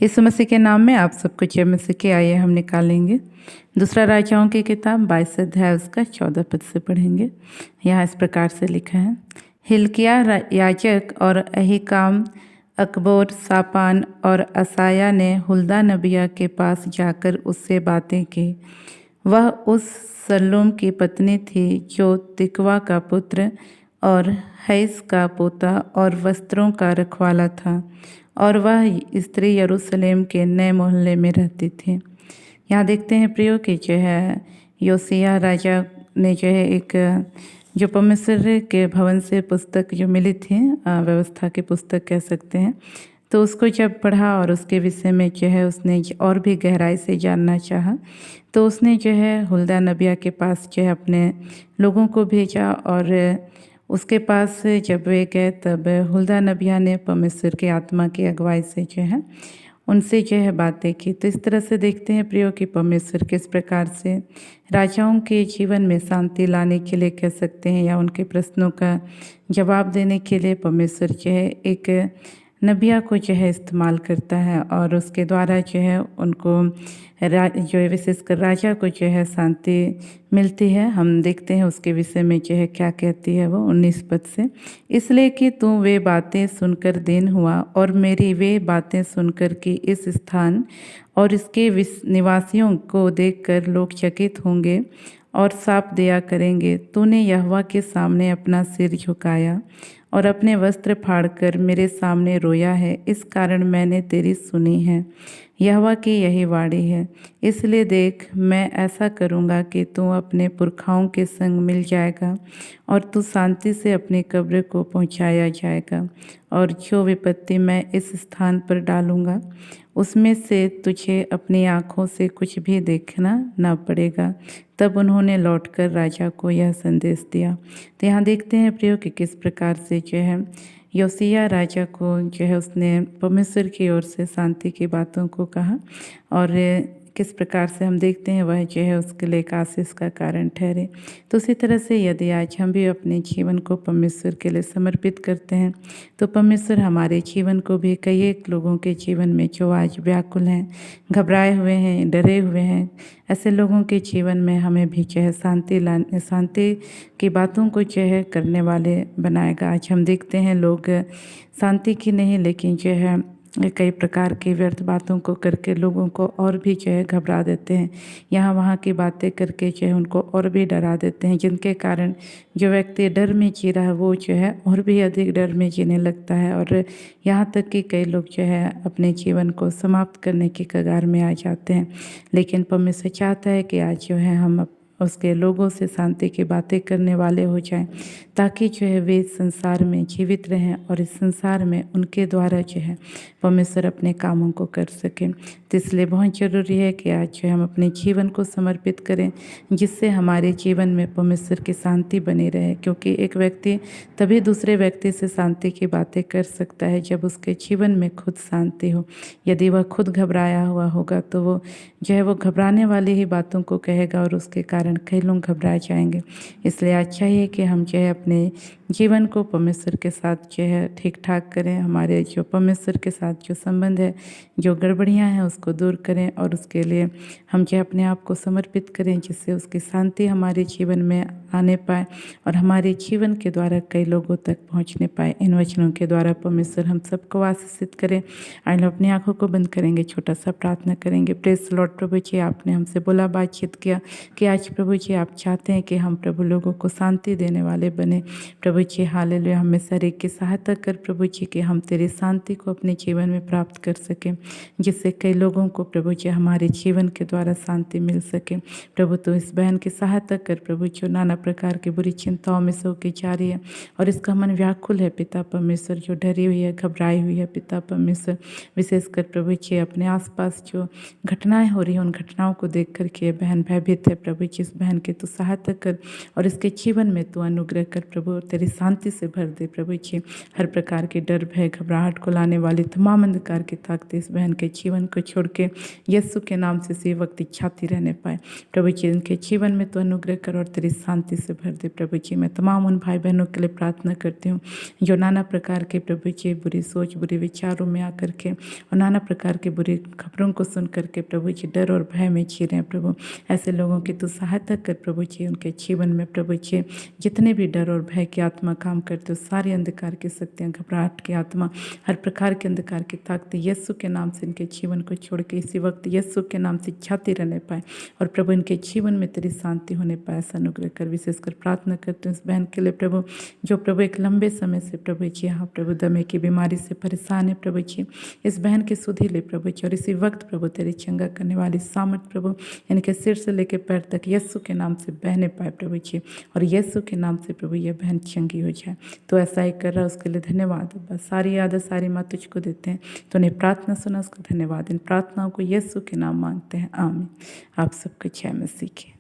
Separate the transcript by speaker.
Speaker 1: यीशु मसीह के नाम में आप सबको जय मसीह की। आइए हम निकालेंगे दूसरा राजाओं की किताब 22 अध्याय उसका 14 पद से पढ़ेंगे। यहाँ इस प्रकार से लिखा है, हिल्किया याजक और अहीकाम, अकबोर, सापान और असाया ने हुल्दा नबिया के पास जाकर उससे बातें की। वह उस सल्लूम की पत्नी थी जो तिकवा का पुत्र और हैस का पोता और वस्त्रों का रखवाला था, और वह स्त्री यरूशलेम के नए मोहल्ले में रहती थी। यहाँ देखते हैं प्रियो कि जो है योसिया राजा ने जो है एक जो परमेश्वर के भवन से पुस्तक जो मिली थी, व्यवस्था की पुस्तक कह सकते हैं, तो उसको जब पढ़ा और उसके विषय में जो है उसने और भी गहराई से जानना चाहा, तो उसने जो है हुल्दा नबिया के पास जो है अपने लोगों को भेजा। और उसके पास जब वे गए तब हुल्दा नबिया ने परमेश्वर की आत्मा की अगुवाई से जो है उनसे जो है बातें की। तो इस तरह से देखते हैं प्रियो कि परमेश्वर किस प्रकार से राजाओं के जीवन में शांति लाने के लिए कह सकते हैं, या उनके प्रश्नों का जवाब देने के लिए परमेश्वर जो है एक नबिया को जो है इस्तेमाल करता है, और उसके द्वारा जो है उनको जो है विशेषकर राजा को जो है शांति मिलती है। हम देखते हैं उसके विषय में जो है क्या कहती है वो 19 पद से, इसलिए कि तू वे बातें सुनकर दीन हुआ और मेरी वे बातें सुनकर कि इस स्थान और इसके निवासियों को देखकर लोग चकित होंगे और साप दिया करेंगे। तूने यहोवा के सामने अपना सिर झुकाया और अपने वस्त्र फाड़कर मेरे सामने रोया है, इस कारण मैंने तेरी सुनी है। यहोवा की यही वाणी है, इसलिए देख मैं ऐसा करूँगा कि तू अपने पुरखाओं के संग मिल जाएगा और तू शांति से अपनी कब्र को पहुँचाया जाएगा, और जो विपत्ति मैं इस स्थान पर डालूँगा उसमें से तुझे अपनी आँखों से कुछ भी देखना ना पड़ेगा। तब उन्होंने लौटकर राजा को यह संदेश दिया। तो यहाँ देखते हैं प्रियो कि किस प्रकार से जो है योसिया राजा को जो है उसने परमेश्वर की ओर से शांति की बातों को कहा, और किस प्रकार से हम देखते हैं वह जो है उसके लिए एक आशीष का कारण ठहरे। तो उसी तरह से यदि आज हम भी अपने जीवन को परमेश्वर के लिए समर्पित करते हैं, तो परमेश्वर हमारे जीवन को भी कई एक लोगों के जीवन में जो आज व्याकुल हैं, घबराए हुए हैं, डरे हुए हैं, ऐसे लोगों के जीवन में हमें भी जो है शांति की बातों को जो है करने वाले बनाएगा। आज हम देखते हैं लोग शांति की नहीं लेकिन जो है कई प्रकार की व्यर्थ बातों को करके लोगों को और भी जो है घबरा देते हैं, यहाँ वहाँ की बातें करके जो है उनको और भी डरा देते हैं, जिनके कारण जो व्यक्ति डर में जी रहा है वो जो है और भी अधिक डर में जीने लगता है, और यहाँ तक कि कई लोग जो है अपने जीवन को समाप्त करने की कगार में आ जाते हैं। लेकिन परमेश्वर चाहता है कि आज जो है हम उसके लोगों से शांति की बातें करने वाले हो जाएं, ताकि जो है वे संसार में जीवित रहें और इस संसार में उनके द्वारा जो है परमेश्वर अपने कामों को कर सकें। तो इसलिए बहुत ज़रूरी है कि आज जो है हम अपने जीवन को समर्पित करें, जिससे हमारे जीवन में परमेश्वर की शांति बनी रहे, क्योंकि एक व्यक्ति तभी दूसरे व्यक्ति से शांति की बातें कर सकता है जब उसके जीवन में खुद शांति हो। यदि वह खुद घबराया हुआ होगा तो वो जो है वो घबराने वाली ही बातों को कहेगा, और उसके कारण कई लोग घबरा जाएंगे। इसलिए आज चाहिए कि हम जो है अपने जीवन को परमेश्वर के साथ जो है ठीक ठाक करें, हमारे जो परमेश्वर के साथ जो संबंध है, जो गड़बड़ियाँ हैं उसको दूर करें, और उसके लिए हम जो अपने आप को समर्पित करें, जिससे उसकी शांति हमारे जीवन में आने पाए और हमारे जीवन के द्वारा कई लोगों तक पहुंचने पाए। इन वचनों के द्वारा परमेश्वर हम सबको आशीषित करें। आज लोग अपनी आंखों को बंद करेंगे, छोटा सा प्रार्थना करेंगे। प्रेस लॉर्ड प्रभु जी, आपने हमसे बोला, बातचीत किया कि आज प्रभु जी आप चाहते हैं कि हम प्रभु लोगों को शांति देने वाले बने। प्रभु जी हालेलुया, हमें शरीर की सहायता कर प्रभु जी कि हम तेरी शांति को अपने जीवन में प्राप्त कर सकें, जिससे कई लोगों को प्रभु जी हमारे जीवन के द्वारा शांति मिल सके। प्रभु तो इस बहन की सहायता कर प्रभु, जो नाना प्रकार की बुरी चिंताओं में सो के जा रही है और इसका मन व्याकुल है पिता परमेश्वर, जो डरी हुई है, घबराई हुई है पिता परमेश्वर। विशेषकर प्रभु जी अपने आसपास जो घटनाएं हो रही हैं उन घटनाओं को देख कर के बहन भयभीत है प्रभु जी, इस बहन की तू सहायता कर और इसके जीवन में तू अनुग्रह कर प्रभु, और तेरी शांति से भर दे प्रभु जी। हर प्रकार के डर भय घबराहट को लाने वाली तमाम अंधकार की ताकत इस बहन के जीवन को छोड़ के यीशु के नाम से इसी वक्त इच्छाती रहने पाए प्रभु जी। उनके जीवन में तो अनुग्रह कर और तेरी शांति से भर दे प्रभु जी। मैं तमाम उन भाई बहनों के लिए प्रार्थना करती हूँ जो नाना प्रकार के प्रभु जी बुरी सोच बुरे विचारों में आकर के और नाना प्रकार के बुरी खबरों को सुन करके प्रभु जी डर और भय में जी रहे हैं प्रभु। ऐसे लोगों की तू सहायता कर प्रभु जी। उनके जीवन में प्रभु जी जितने भी डर और भय की आत्मा काम करते हो, सारी अंधकार की शक्तियाँ, घबराहट की आत्मा, हर प्रकार के अंधकार की ताकत यीशु के नाम से इनके जीवन को छोड़ के इसी वक्त यीशु के नाम से छाती रहने पाए और प्रभु इनके जीवन में तेरी शांति होने पाए। ऐसा अनुग्रह कर। विशेषकर प्रार्थना करते हैं इस बहन के लिए प्रभु, जो प्रभु एक लंबे समय से प्रभु जी यहाँ प्रभु दमे की बीमारी से परेशान है प्रभु जी। इस बहन की सुधि ले प्रभु जी, और इसी वक्त प्रभु तेरी चंगा करने वाली सामर्थ प्रभु इनके सिर से लेकर पैर तक यीशु के नाम से बहने पाए प्रभु जी, और यीशु के नाम से प्रभु यह बहन चंगी हो जाए। तो ऐसा ही कर रहा है, उसके लिए धन्यवाद। बस सारी याद सारी माँ तुझको देते हैं, तो उन्हें प्रार्थना सुना, उसको धन्यवाद। इन प्रार्थनाओं को यीशु के नाम मांगते हैं, आमीन। आप सबको जय मसीह की।